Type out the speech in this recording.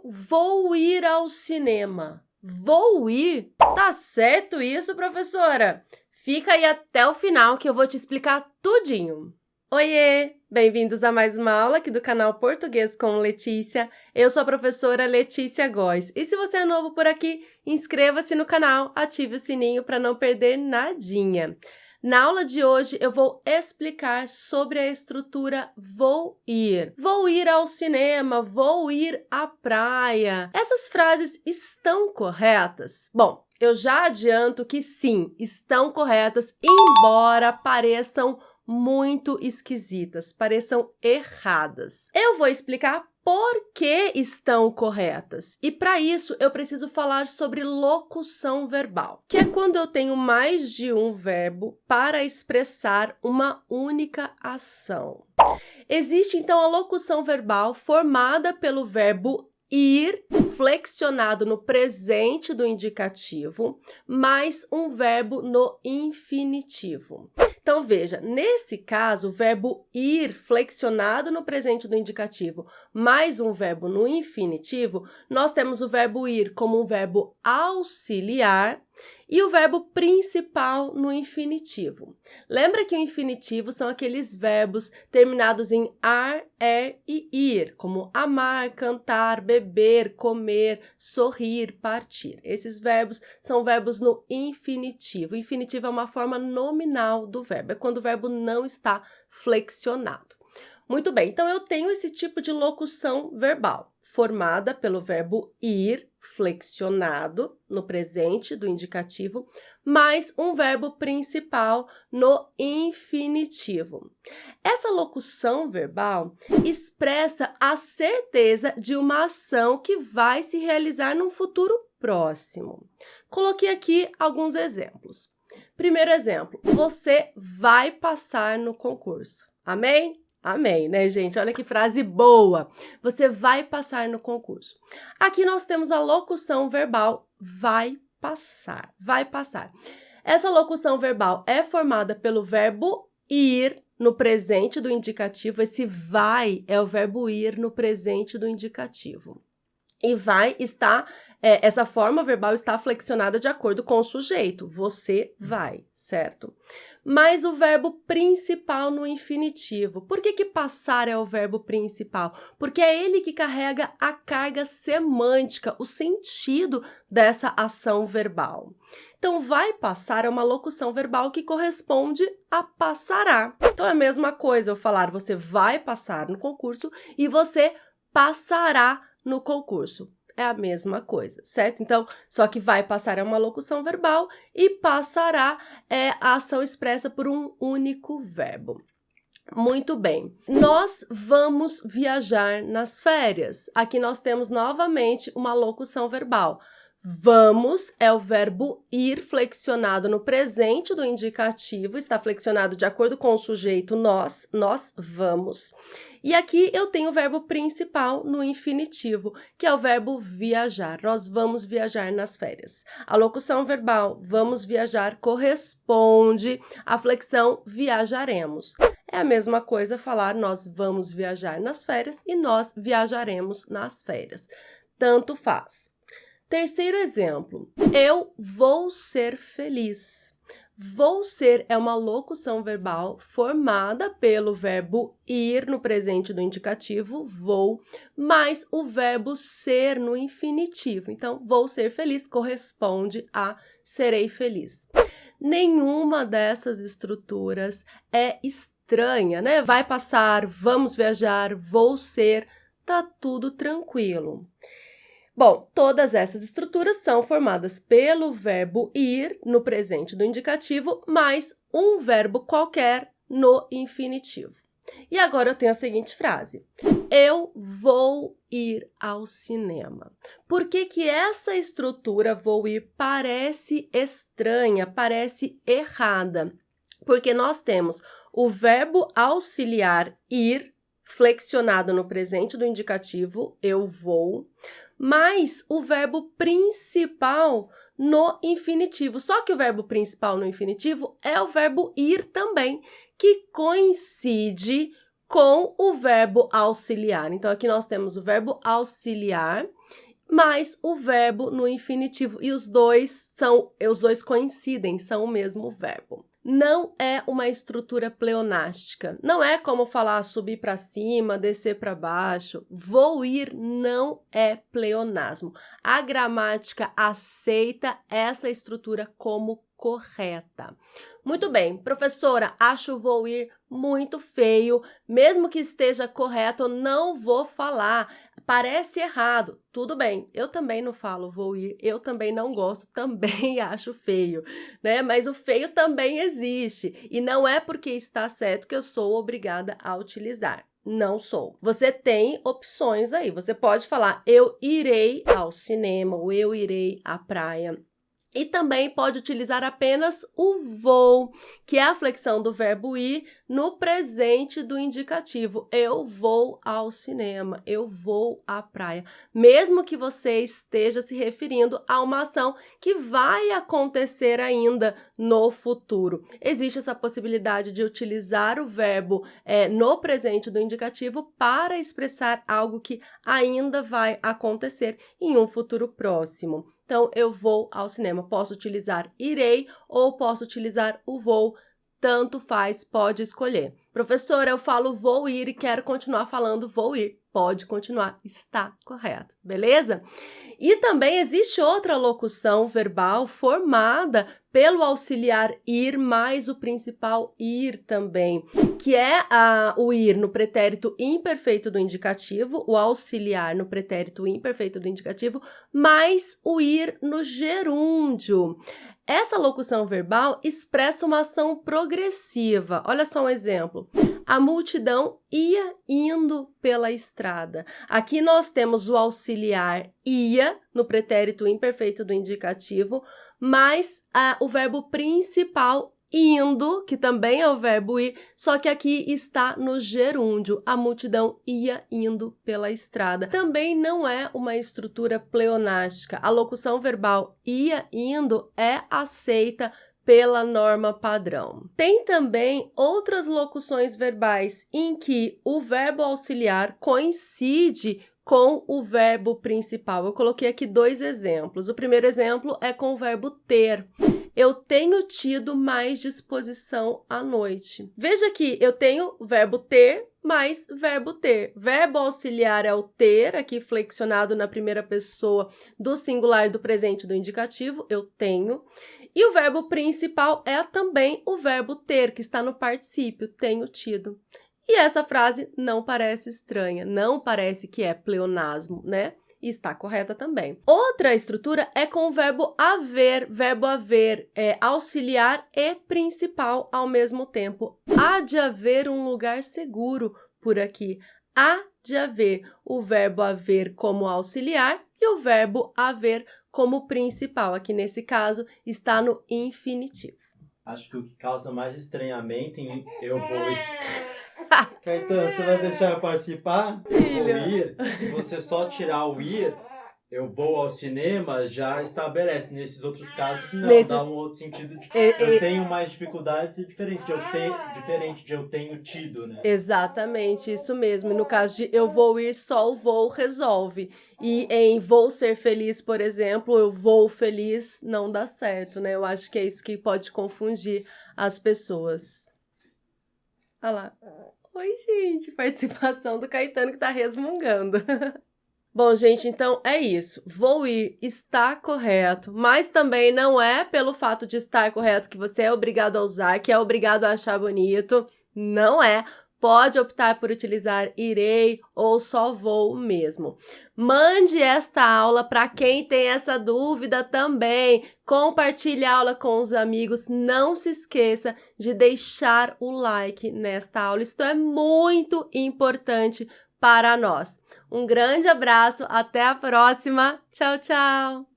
vou ir ao cinema. Vou ir? Tá certo isso, professora? Fica aí até o final que eu vou te explicar tudinho. Oiê! Bem-vindos a mais uma aula aqui do canal Português com Letícia. Eu sou a professora Letícia Góes. E se você é novo por aqui, inscreva-se no canal, ative o sininho para não perder nadinha. Na aula de hoje, eu vou explicar sobre a estrutura vou ir. Vou ir ao cinema, vou ir à praia. Essas frases estão corretas? Bom, eu já adianto que sim, estão corretas, embora pareçam muito esquisitas, pareçam erradas. Eu vou explicar por que estão corretas. E para isso, eu preciso falar sobre locução verbal, que é quando eu tenho mais de um verbo para expressar uma única ação. Existe, então, a locução verbal formada pelo verbo ir, flexionado no presente do indicativo, mais um verbo no infinitivo. Então, veja, nesse caso, o verbo ir flexionado no presente do indicativo, mais um verbo no infinitivo, nós temos o verbo ir como um verbo auxiliar e o verbo principal no infinitivo. Lembra que o infinitivo são aqueles verbos terminados em ar, e ir, como amar, cantar, beber, comer, sorrir, partir. Esses verbos são verbos no infinitivo. O infinitivo é uma forma nominal do verbo, é quando o verbo não está flexionado. Muito bem, então eu tenho esse tipo de locução verbal, formada pelo verbo ir, flexionado no presente do indicativo, mais um verbo principal no infinitivo. Essa locução verbal expressa a certeza de uma ação que vai se realizar num futuro próximo. Coloquei aqui alguns exemplos. Primeiro exemplo, você vai passar no concurso. Amém? Amém, né, gente? Olha que frase boa! Você vai passar no concurso. Aqui nós temos a locução verbal vai passar, vai passar. Essa locução verbal é formada pelo verbo ir no presente do indicativo. Esse vai é o verbo ir no presente do indicativo. E vai está, essa forma verbal está flexionada de acordo com o sujeito. Você vai, certo? Mas o verbo principal no infinitivo. Por que passar é o verbo principal? Porque é ele que carrega a carga semântica, o sentido dessa ação verbal. Então, vai passar é uma locução verbal que corresponde a passará. Então, é a mesma coisa eu falar você vai passar no concurso e você passará no concurso. É a mesma coisa, certo? Então, só que vai passar é uma locução verbal e passará é a ação expressa por um único verbo. Muito bem. Nós vamos viajar nas férias. Aqui nós temos novamente uma locução verbal. Vamos é o verbo ir flexionado no presente do indicativo, está flexionado de acordo com o sujeito nós vamos. E aqui eu tenho o verbo principal no infinitivo, que é o verbo viajar. Nós vamos viajar nas férias. A locução verbal vamos viajar corresponde à flexão viajaremos. É a mesma coisa falar nós vamos viajar nas férias e nós viajaremos nas férias. Tanto faz. Terceiro exemplo, eu vou ser feliz. Vou ser é uma locução verbal formada pelo verbo ir no presente do indicativo, vou, mais o verbo ser no infinitivo. Então, vou ser feliz corresponde a serei feliz. Nenhuma dessas estruturas é estranha, né? Vai passar, vamos viajar, vou ser, tá tudo tranquilo. Bom, todas essas estruturas são formadas pelo verbo ir no presente do indicativo, mais um verbo qualquer no infinitivo. E agora eu tenho a seguinte frase. Eu vou ir ao cinema. Por que essa estrutura vou ir parece estranha, parece errada? Porque nós temos o verbo auxiliar ir, flexionado no presente do indicativo, eu vou, mais o verbo principal no infinitivo. Só que o verbo principal no infinitivo é o verbo ir também, que coincide com o verbo auxiliar. Então, aqui nós temos o verbo auxiliar mais o verbo no infinitivo. E os dois coincidem, são o mesmo verbo. Não é uma estrutura pleonástica. Não é como falar subir para cima, descer para baixo. Vou ir não é pleonasmo. A gramática aceita essa estrutura como correta. Muito bem, professora, acho vou ir muito feio. Mesmo que esteja correto, eu não vou falar. Parece errado. Tudo bem, eu também não falo vou ir, eu também não gosto, também acho feio, né? Mas o feio também existe. E não é porque está certo que eu sou obrigada a utilizar. Não sou. Você tem opções aí. Você pode falar eu irei ao cinema ou eu irei à praia. E também pode utilizar apenas o vou, que é a flexão do verbo ir no presente do indicativo. Eu vou ao cinema, eu vou à praia. Mesmo que você esteja se referindo a uma ação que vai acontecer ainda no futuro. Existe essa possibilidade de utilizar o verbo no presente do indicativo para expressar algo que ainda vai acontecer em um futuro próximo. Então, eu vou ao cinema. Posso utilizar irei ou posso utilizar o vou. Tanto faz, pode escolher. Professora, eu falo vou ir e quero continuar falando vou ir. Pode continuar, está correto, beleza? E também existe outra locução verbal formada pelo auxiliar ir mais o principal ir também, que é o ir no pretérito imperfeito do indicativo, o auxiliar no pretérito imperfeito do indicativo, mais o ir no gerúndio. Essa locução verbal expressa uma ação progressiva. Olha só um exemplo. A multidão ia indo pela estrada. Aqui nós temos o auxiliar ia, no pretérito imperfeito do indicativo, mais o verbo principal indo, que também é o verbo ir, só que aqui está no gerúndio. A multidão ia indo pela estrada. Também não é uma estrutura pleonástica. A locução verbal ia indo é aceita pela norma padrão. Tem também outras locuções verbais em que o verbo auxiliar coincide com o verbo principal. Eu coloquei aqui 2 exemplos. O primeiro exemplo é com o verbo ter. Eu tenho tido mais disposição à noite. Veja que eu tenho o verbo ter mais verbo ter. Verbo auxiliar é o ter, aqui flexionado na primeira pessoa do singular do presente do indicativo, eu tenho. E o verbo principal é também o verbo ter, que está no particípio, tenho tido. E essa frase não parece estranha, não parece que é pleonasmo, né? E está correta também. Outra estrutura é com o verbo haver é auxiliar e principal ao mesmo tempo. Há de haver um lugar seguro por aqui. Há de haver o verbo haver como auxiliar e o verbo haver como principal. Aqui nesse caso está no infinitivo. Acho que o que causa mais estranhamento em eu vou ir... Caetano, você vai deixar eu participar? Eu vou ir. Se você só tirar o ir, eu vou ao cinema, já estabelece. Nesses outros casos, não. Dá um outro sentido. Eu tenho mais dificuldades e diferente de eu tenho tido, né? Exatamente, isso mesmo. No caso de eu vou ir, só o vou resolve. E em vou ser feliz, por exemplo, eu vou feliz, não dá certo, né? Eu acho que é isso que pode confundir as pessoas. Olha lá. Oi, gente, participação do Caetano que tá resmungando. Bom, gente, então é isso. Vou ir está correto, mas também não é pelo fato de estar correto que você é obrigado a usar, que é obrigado a achar bonito. Não é. Pode optar por utilizar irei ou só vou mesmo. Mande esta aula para quem tem essa dúvida também. Compartilhe a aula com os amigos. Não se esqueça de deixar o like nesta aula. Isto é muito importante para nós. Um grande abraço, até a próxima. Tchau, tchau!